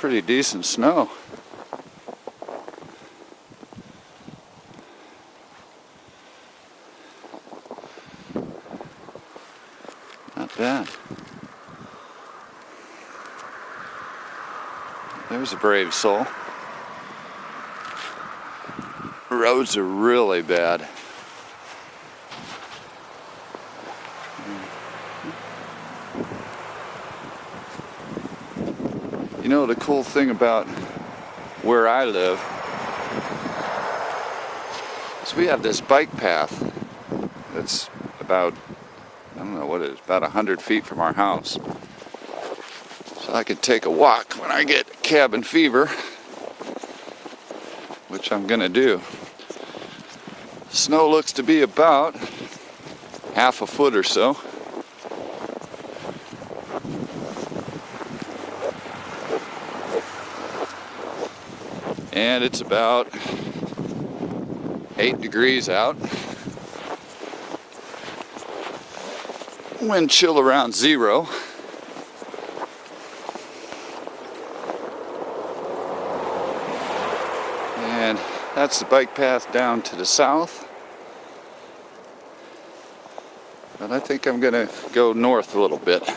pretty decent snow. Not bad. There's a brave soul. Roads are really bad. You know, the cool thing about where I live is we have this bike path that's about, I don't know what it is, about 100 feet from our house. So I can take a walk when I get cabin fever, which I'm gonna do. Snow looks to be about half a foot or so. And it's about 8 degrees out. Wind chill around 0. And that's the bike path down to the south. But I think I'm gonna go north a little bit.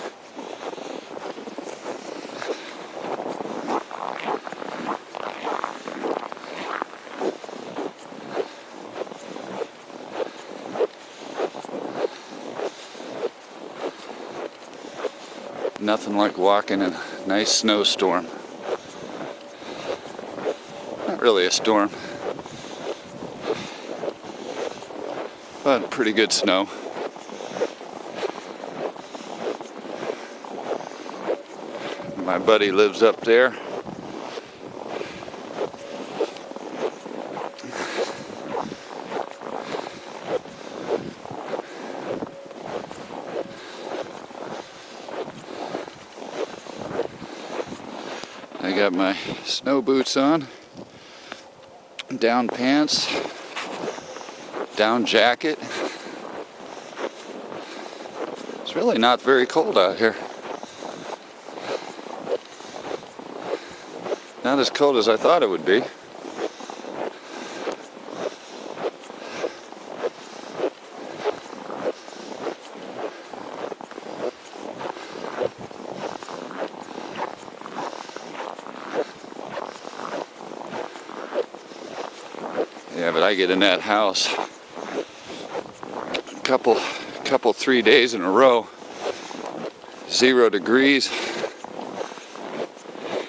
Nothing like walking in a nice snowstorm. Not really a storm, but pretty good snow. My buddy lives up there. I got my snow boots on, down pants, down jacket. It's really not very cold out here. Not as cold as I thought it would be. Yeah, but I get in that house a couple 3 days in a row, 0 degrees,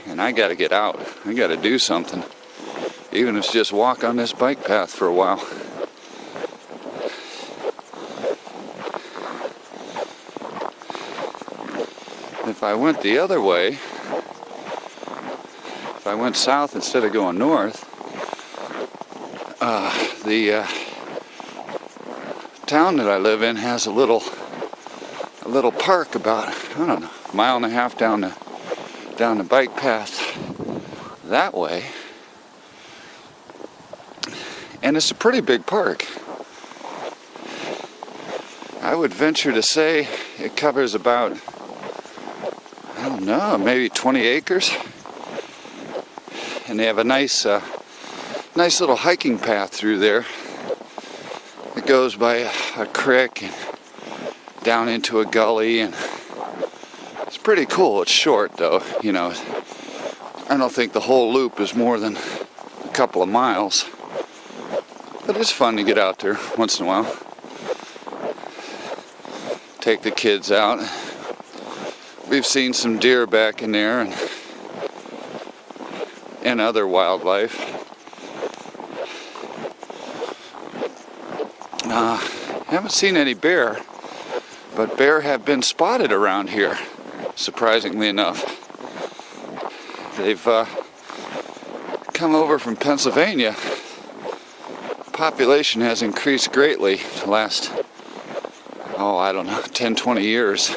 and I gotta get out. I gotta do something, even if it's just walk on this bike path for a while. If I went the other way, if I went south instead of going north, the town that I live in has a little park about, I don't know, a mile and a half down the bike path that way, and it's a pretty big park. I would venture to say it covers about, I don't know, maybe 20 acres, and they have a nice little hiking path through there. It goes by a creek and down into a gully, and it's pretty cool. It's short though, you know. I don't think the whole loop is more than a couple of miles, but it's fun to get out there once in a while. Take the kids out. We've seen some deer back in there and other wildlife. Haven't seen any bear, but bear have been spotted around here, surprisingly enough. They've come over from Pennsylvania. Population has increased greatly the last, I don't know, 10, 20 years.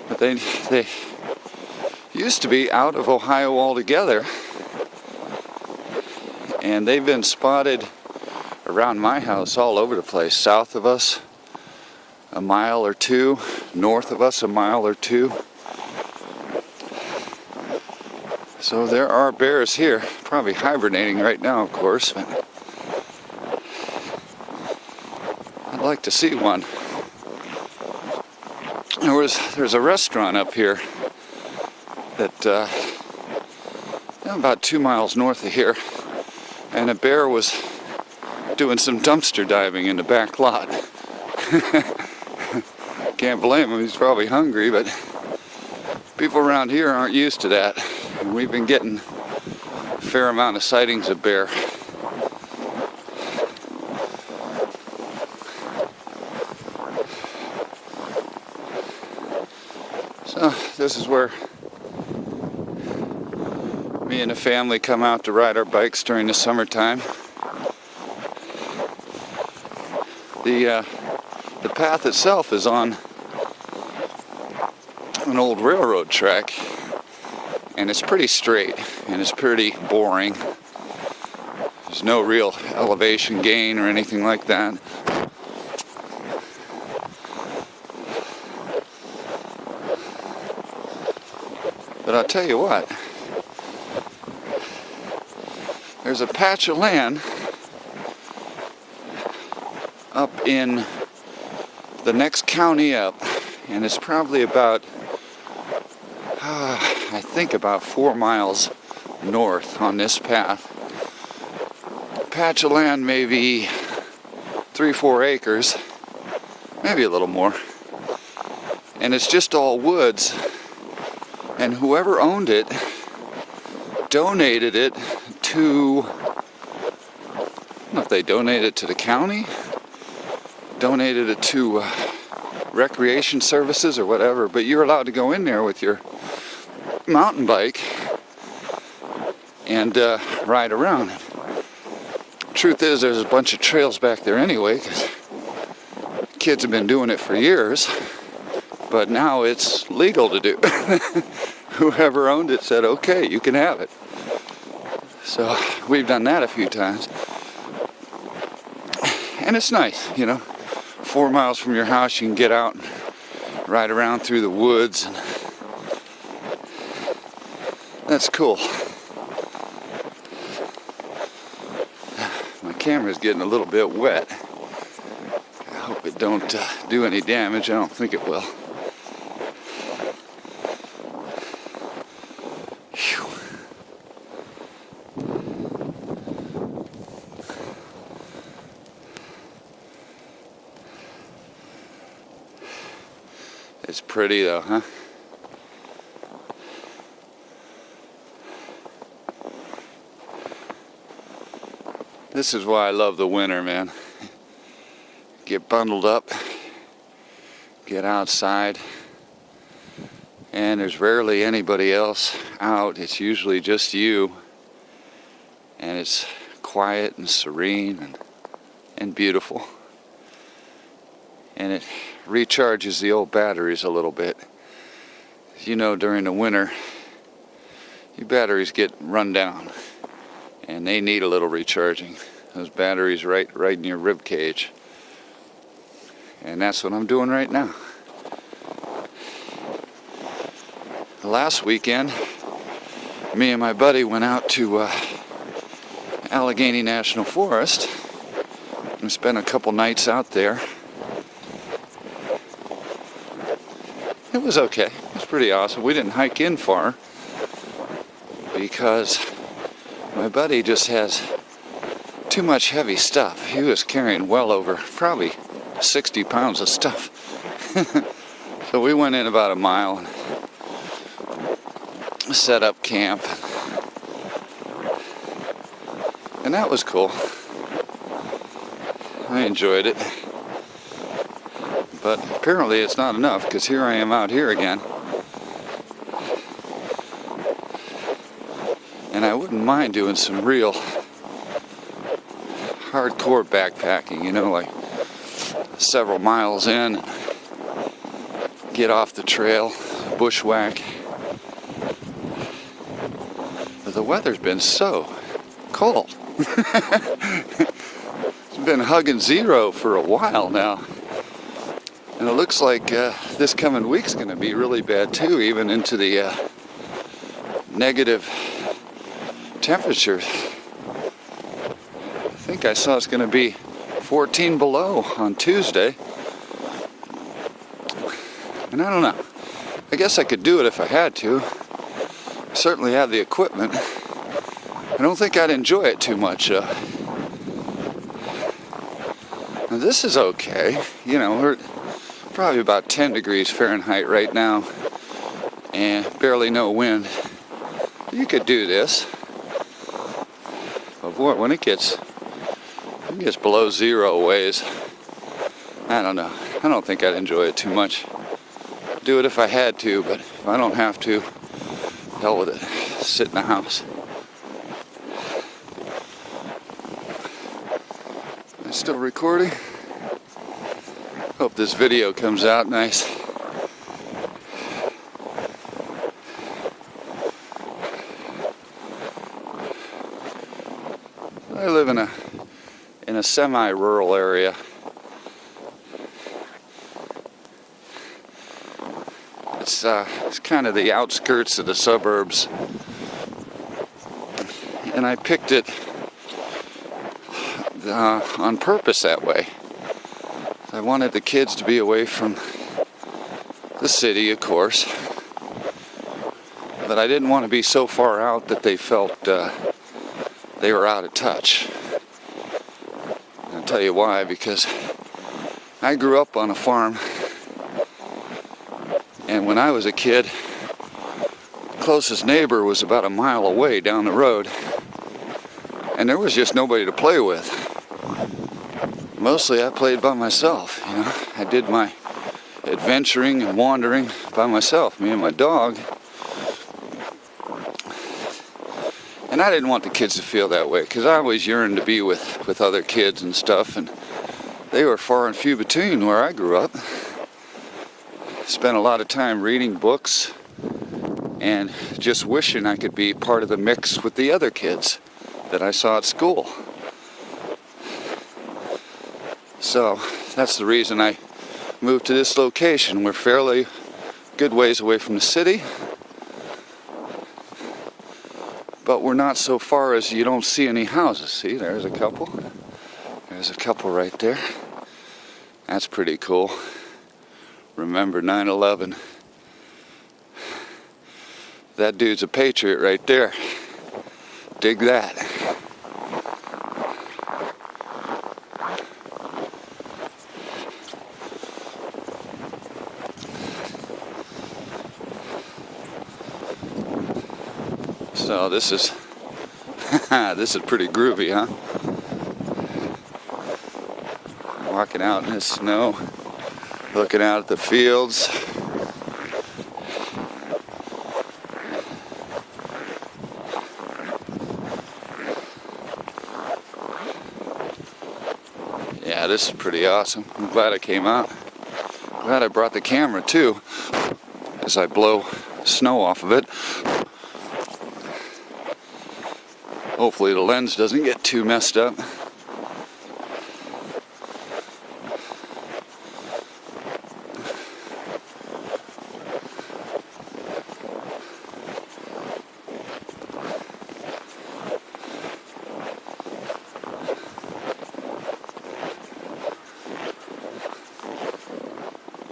But they used to be out of Ohio altogether, and they've been spotted around my house all over the place. South of us a mile or two, north of us a mile or two. So there are bears here, probably hibernating right now, of course, but I'd like to see one. There's a restaurant up here that about 2 miles north of here, and a bear was doing some dumpster diving in the back lot. Can't blame him, he's probably hungry, but people around here aren't used to that. And we've been getting a fair amount of sightings of bear. So this is where me and the family come out to ride our bikes during the summertime. The path itself is on an old railroad track, and it's pretty straight and it's pretty boring. There's no real elevation gain or anything like that. But I'll tell you what, there's a patch of land up in the next county up, and it's probably about I think about 4 miles north on this path. Patch of land, maybe 3-4 acres, maybe a little more, and it's just all woods, and whoever owned it donated it to, I don't know if they donated it to the county, donated it to recreation services or whatever, but you're allowed to go in there with your mountain bike and ride around. Truth is, there's a bunch of trails back there anyway, because kids have been doing it for years, but now it's legal to do. Whoever owned it said, okay, you can have it. So we've done that a few times, and it's nice, you know. 4 miles from your house, you can get out and ride around through the woods, and that's cool. My camera's getting a little bit wet. I hope it don't do any damage. I don't think it will. Whew. It's pretty though, huh? This is why I love the winter, man. Get bundled up, get outside, and there's rarely anybody else out. It's usually just you, and it's quiet and serene and beautiful. And it recharges the old batteries a little bit. You know, during the winter, your batteries get run down, and they need a little recharging. Those batteries right in your rib cage. And that's what I'm doing right now. Last weekend, me and my buddy went out to Allegheny National Forest and spent a couple nights out there. It was okay. It was pretty awesome. We didn't hike in far because my buddy just has too much heavy stuff. He was carrying well over probably 60 pounds of stuff. So we went in about a mile and set up camp, and that was cool. I enjoyed it. But apparently it's not enough, because here I am out here again. And I wouldn't mind doing some real hardcore backpacking, you know, like several miles in, get off the trail, bushwhack. But the weather's been so cold. It's been hugging 0 for a while now. And it looks like this coming week's going to be really bad too, even into the negative temperatures. I think I saw it's going to be 14 below on Tuesday. And I don't know. I guess I could do it if I had to. I certainly have the equipment. I don't think I'd enjoy it too much. Now this is okay. You know, we're probably about 10 degrees Fahrenheit right now and barely no wind. You could do this. But boy, when it gets below zero ways, I don't know. I don't think I'd enjoy it too much. Do it if I had to, but if I don't have to, hell with it. Sit in the house. Am I still recording? Hope this video comes out nice. I live in a semi-rural area. It's kind of the outskirts of the suburbs, and I picked it on purpose that way. I wanted the kids to be away from the city, of course, but I didn't want to be so far out that they felt they were out of touch. I'll tell you why, because I grew up on a farm. And when I was a kid, the closest neighbor was about a mile away down the road. And there was just nobody to play with. Mostly I played by myself, you know. I did my adventuring and wandering by myself, me and my dog. And I didn't want the kids to feel that way, because I always yearned to be with other kids and stuff. And they were far and few between where I grew up. Spent a lot of time reading books and just wishing I could be part of the mix with the other kids that I saw at school. So that's the reason I moved to this location. We're fairly good ways away from the city, but we're not so far as you don't see any houses. See, there's a couple. There's a couple right there. That's pretty cool. Remember 9/11. That dude's a patriot right there. Dig that. So this is this is pretty groovy, huh? Walking out in the snow. Looking out at the fields. Yeah, this is pretty awesome. I'm glad I came out. Glad I brought the camera too, as I blow snow off of it. Hopefully the lens doesn't get too messed up.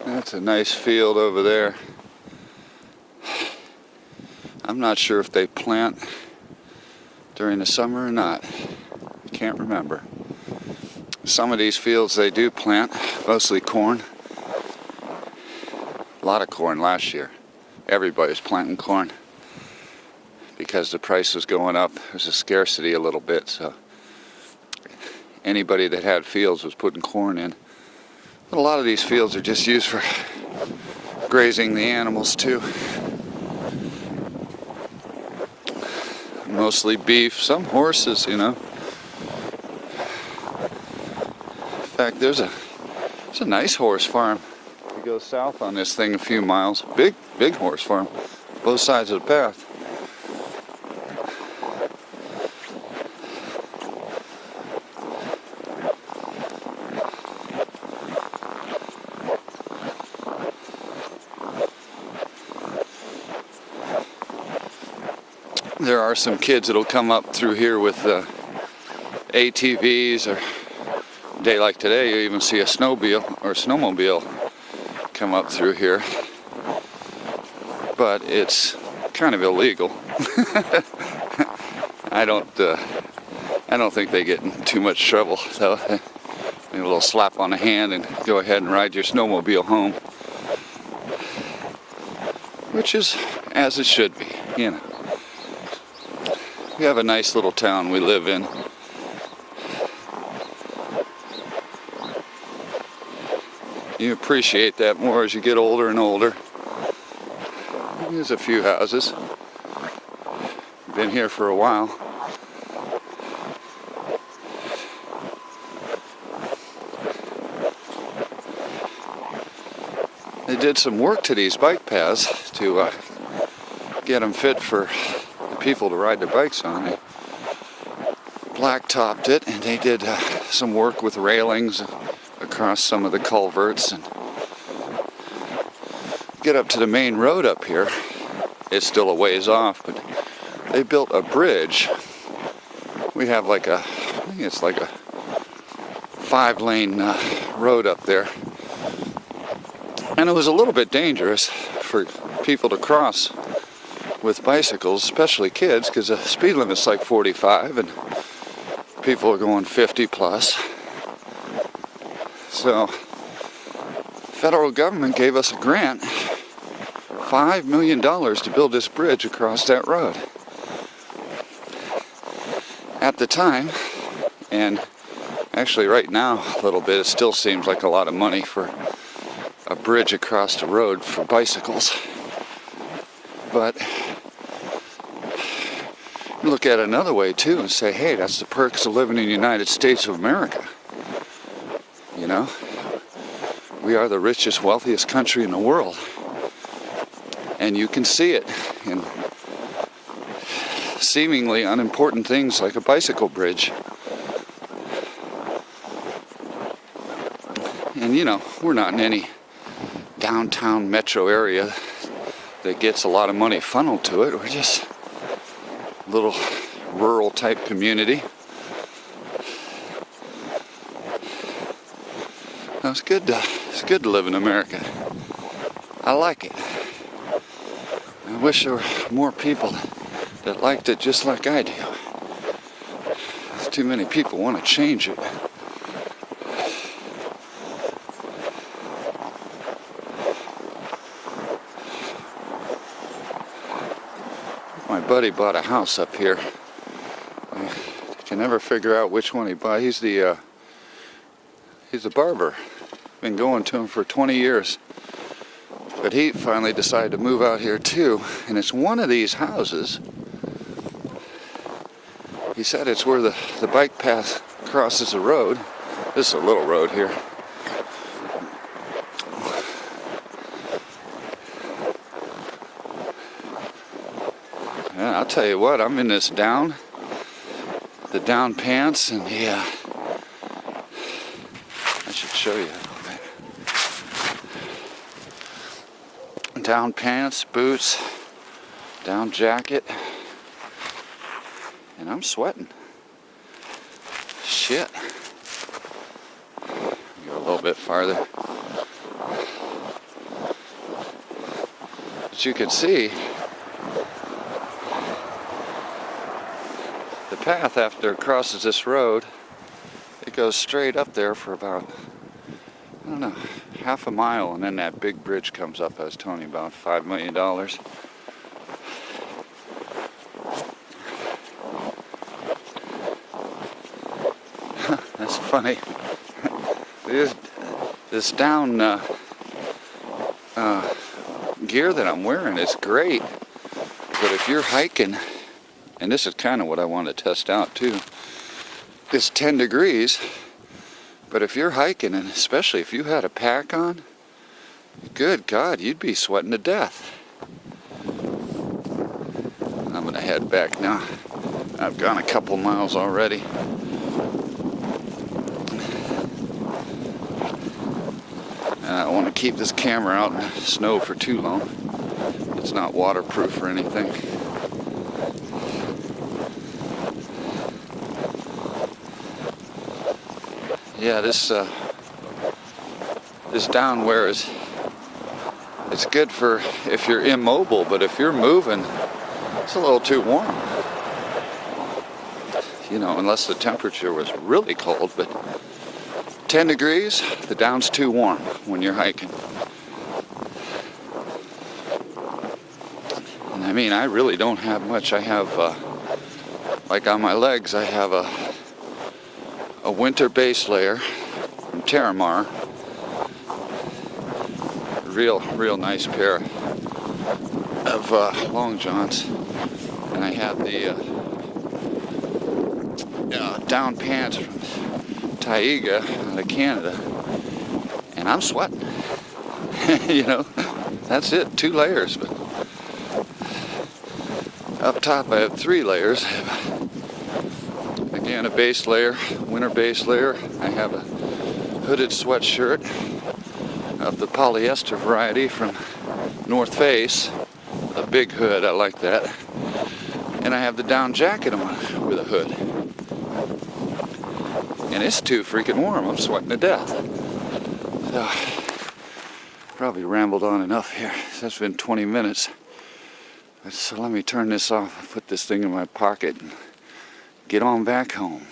That's a nice field over there. I'm not sure if they plant during the summer or not. I can't remember. Some of these fields they do plant, mostly corn. A lot of corn last year. Everybody's planting corn because the price was going up. There's a scarcity a little bit, so anybody that had fields was putting corn in. But a lot of these fields are just used for grazing the animals too. Mostly beef, some horses, you know. In fact, there's a nice horse farm. You go south on this thing a few miles. Big horse farm. Both sides of the path. There are some kids that'll come up through here with ATVs, or a day like today you even see a snowmobile come up through here, but it's kind of illegal. I don't think they get in too much trouble, so maybe a little slap on the hand and go ahead and ride your snowmobile home, which is as it should be, you know. We have a nice little town we live in. You appreciate that more as you get older and older. There's a few houses. Been here for a while. They did some work to these bike paths to get them fit for the people to ride their bikes on. They blacktopped it, and they did some work with railings across some of the culverts, and get up to the main road up here. It's still a ways off, but they built a bridge. We have I think it's like a 5-lane road up there, and it was a little bit dangerous for people to cross with bicycles, especially kids, because the speed limit's like 45 and people are going 50 plus. So federal government gave us a grant, $5 million, to build this bridge across that road. At the time, and actually right now a little bit, it still seems like a lot of money for a bridge across the road for bicycles. But you look at it another way too and say, hey, that's the perks of living in the United States of America. You know, we are the richest, wealthiest country in the world. And you can see it in seemingly unimportant things like a bicycle bridge. And you know, we're not in any downtown metro area that gets a lot of money funneled to it. We're just a little rural type community. It's good to live in America. I like it. I wish there were more people that liked it just like I do. Too many people want to change it. My buddy bought a house up here. I can never figure out which one he bought. He's a barber. Been going to him for 20 years. But he finally decided to move out here too. And it's one of these houses. He said it's where the bike path crosses the road. This is a little road here. Yeah, I'll tell you what, I'm in this down pants, and I should show you a little bit. Down pants, boots, down jacket, and I'm sweating. Shit. Go a little bit farther. But you can see the path after it crosses this road. It goes straight up there for about, I don't know, half a mile, and then that big bridge comes up. I was telling you about $5 million. That's funny. This down gear that I'm wearing is great, but if you're hiking, and this is kind of what I want to test out too, it's 10 degrees, but if you're hiking, and especially if you had a pack on, good God, you'd be sweating to death. I'm going to head back now. I've gone a couple miles already. I don't want to keep this camera out in the snow for too long. It's not waterproof or anything. Yeah, this downwear it's good for if you're immobile, but if you're moving, it's a little too warm. You know, unless the temperature was really cold, but 10 degrees, the down's too warm when you're hiking. And I mean, I really don't have much. I have, like on my legs, I have a winter base layer from Terramar. Real nice pair of long johns. And I have the down pants from Taiga out of Canada. And I'm sweating. You know, that's it, 2 layers. But up top I have 3 layers. Again, a base layer, winter base layer. I have a hooded sweatshirt of the polyester variety from North Face. A big hood, I like that. And I have the down jacket on with a hood. And it's too freaking warm. I'm sweating to death. So, probably rambled on enough here. That's been 20 minutes. So let me turn this off, put this thing in my pocket, and get on back home.